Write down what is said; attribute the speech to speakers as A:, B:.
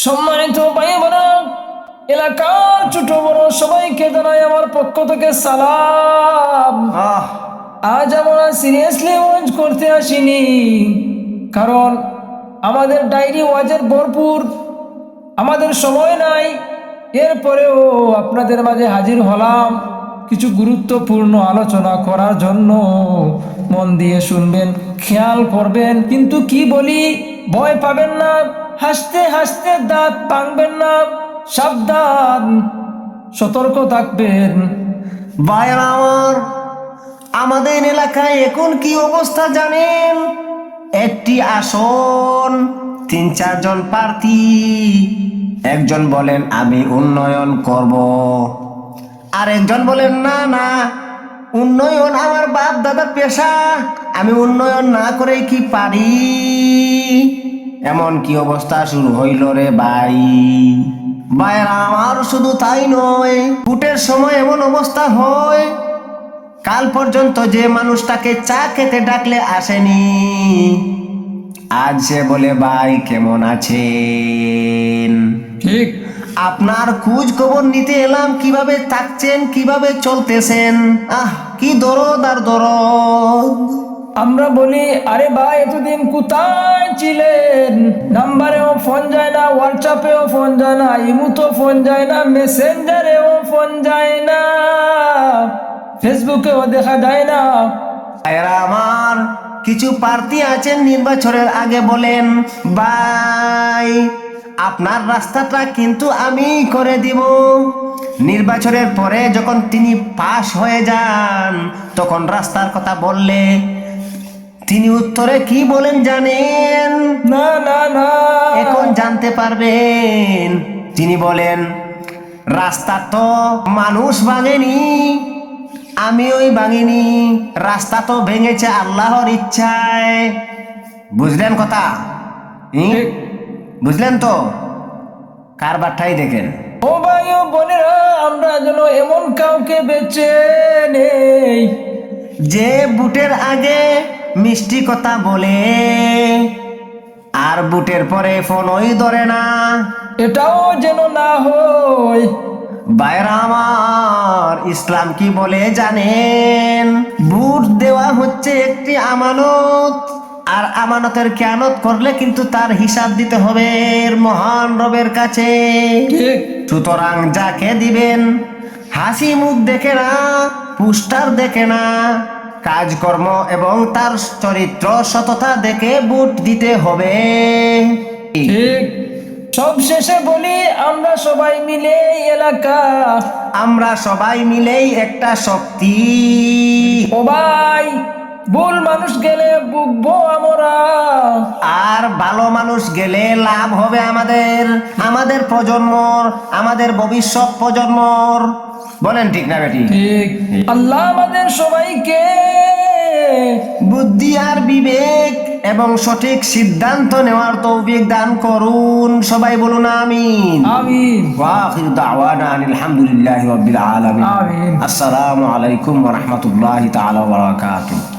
A: সম্মানিত ভাই বোনেরা, এলাকার ছোট বড় সবাইকে জানাই আমার পক্ষ থেকে সালাম। আজ আমরা সিরিয়াসলি ওয়াজ করতে আসিনি, কারণ আমাদের ডায়েরি ওয়াজের ভরপুর, আমাদের সময় নাই। এরপরেও আপনাদের মাঝে হাজির হলাম কিছু গুরুত্বপূর্ণ আলোচনা করার জন্য। মন দিয়ে শুনবেন, খেয়াল করবেন, কিন্তু কি বলি ভয় পাবেন না, হাসতে হাসতে দাঁত ভাঙবেন না, সাবধান, সতর্ক থাকবেন।
B: ভাইরা আমার, আমাদের এলাকায় এখন কি অবস্থা জানেন? একটি আসন, 3-4 জন প্রার্থী। একজন বলেন আমি উন্নয়ন করব, আর একজন বলেন না না, উন্নয়ন আমার বাপ দাদার পেশা, আমি উন্নয়ন না করে কি পারি। এমন কি অবস্থা শুরু হইল রে ভাই। ভাইরা আমার, শুধু তাই নয়, ভোটের সময় এমন অবস্থা হয়, কাল পর্যন্ত যে মানুষটাকে চা খেতে ডাকলে আসেনি, আজ সে বলে ভাই কেমন আছেন।
A: ঠিক,
B: আপনার খোঁজ খবর নিতে এলাম, কিভাবে থাকছেন, কিভাবে চলতেছেন। কি দরদ আর দরদ।
A: আমরা বলি আরে ভাই এতদিন কোথায় ছিলেন? নাম্বারেও ফোন যায় না, হোয়াটসঅ্যাপেও ফোন যায় না, ইমুতেও ফোন যায় না, মেসেঞ্জারেও ফোন যায় না, ফেসবুকেও দেখা যায় না।
B: এরা আমার কিছু প্রার্থী আছেন নির্বাচনের আগে বলেন ভাই আপনার রাস্তাটা কিন্তু আমি করে দিব। নির্বাচনের পরে যখন তিনি পাশ হয়ে যান, তখন রাস্তার কথা বললে তিনি উত্তরে কি বলেন জানেন?
A: না না না,
B: এখন জানতে পারবেন। তিনি বলেন রাস্তা তো মানুষ ভাঙেনি, আমি ওই ভাঙিনি, রাস্তা তো ভেঙেছে আল্লাহর ইচ্ছায়। বুঝলেন কথা?
A: ঠিক।
B: বুঝলেন তো? কারবারটাই দেখেন।
A: ও ভাই ও বোনেরা, আমরা যেন এমন কাউকে বেছে নেই
B: যে বুটের আগে মিষ্টি কথা বলে আর বুটের পরে ফোনই ধরে না।
A: এটাও যেন না হয়।
B: ভাইরা আমার, ইসলাম কি বলে জানেন? ভোট দেওয়া হচ্ছে একটি আমানত, আর আমানতের খেয়ানত করলে কিন্তু তার হিসাব দিতে হবে মহান রবের কাছে।
A: ঠিক,
B: সুতরাং যাকে দিবেন হাসি মুখ দেখে না, পোস্টার দেখে না, কাজকর্ম এবং তার চরিত্র সততা দেখে ভোট দিতে হবে।
A: ঠিক। সব শেষে বলি আমরা সবাই মিলে এই এলাকা,
B: আমরা সবাই মিলেই একটা শক্তি।
A: ও ভাই, ভুল মানুষ গেলে বুকবো আমরা,
B: আর ভালো মানুষ গেলে লাভ হবে আমাদের, আমাদের প্রজন্মর, আমাদের ভবিষ্যৎ প্রজন্মর। বলেন ঠিক না বেটি?
A: ঠিক। আল্লাহ আমাদের সবাইকে
B: বুদ্ধি আর বিবেক এবং সঠিক সিদ্ধান্ত নেওয়ার তৌফিক দান করুন। সবাই বলুন আমিন।
A: আমিন।
B: ওয়া আখিরু দাওয়ানা আনিল হামদুলিল্লাহি রাব্বিল আলামিন।
A: আমিন।
B: আসসালামু আলাইকুম ওয়া রাহমাতুল্লাহি তাআলা ওয়া বারাকাতুহু।